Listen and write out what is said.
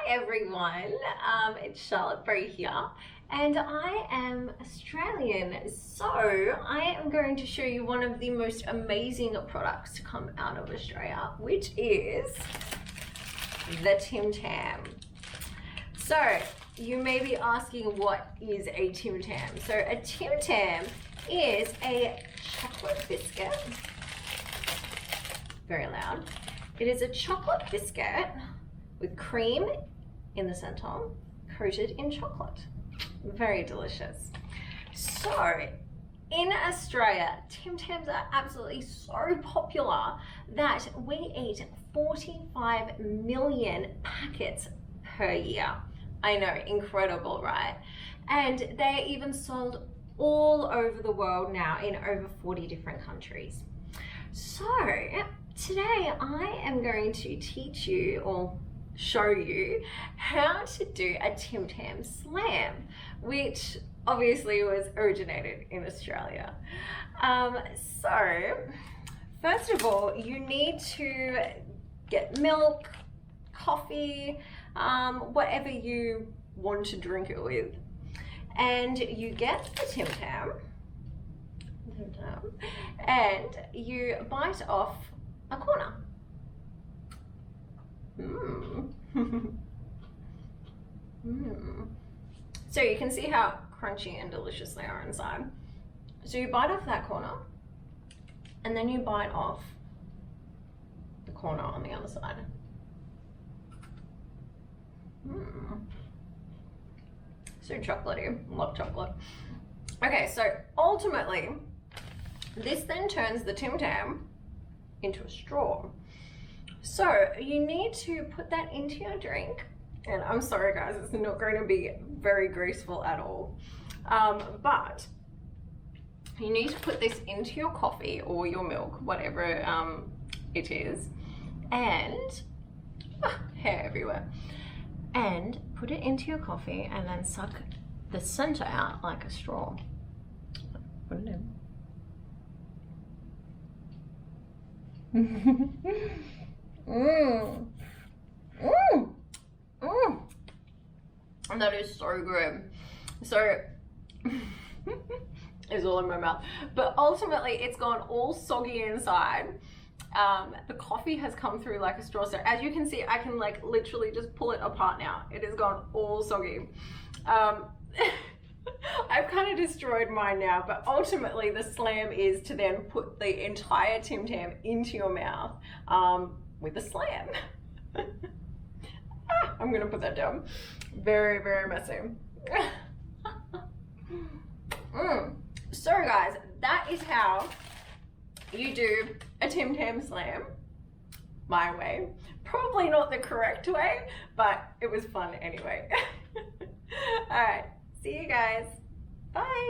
Hi everyone, it's Charlotte Bree here, and I am Australian, so I am going to show you one of the most amazing products to come out of Australia, which is the Tim Tam. So you may be asking, what is a Tim Tam? So a Tim Tam is a chocolate biscuit, very loud. It is a chocolate biscuit with cream in the center, coated in chocolate. Very delicious. So in Australia, Tim Tams are absolutely so popular that we eat 45 million packets per year. I know, incredible, right? And they're even sold all over the world now in over 40 different countries. So today I am going to teach you, or show you, how to do a Tim Tam Slam, which obviously was originated in Australia. So first of all, you need to get milk, coffee, whatever you want to drink it with, and you get the Tim Tam and you bite off a corner. So you can see how crunchy and delicious they are inside. So you bite off that corner and then you bite off the corner on the other side. So chocolatey, love chocolate. Okay, so ultimately this then turns the Tim Tam into a straw. So you need to put that into your drink, and I'm sorry guys, it's not going to be very graceful at all, but you need to put this into your coffee or your milk, whatever it is, and hair everywhere, and put it into your coffee and then suck the center out like a straw. Put it in. That is so good. So it's all in my mouth, but ultimately it's gone all soggy inside. The coffee has come through like a straw, so as you can see, I can like literally just pull it apart now. It has gone all soggy. I've kind of destroyed mine now, but ultimately the slam is to then put the entire Tim Tam into your mouth with a slam. I'm gonna put that down. Very, very messy. So guys, that is how you do a Tim Tam Slam my way. Probably not the correct way, but it was fun anyway. All right, see you guys. Bye.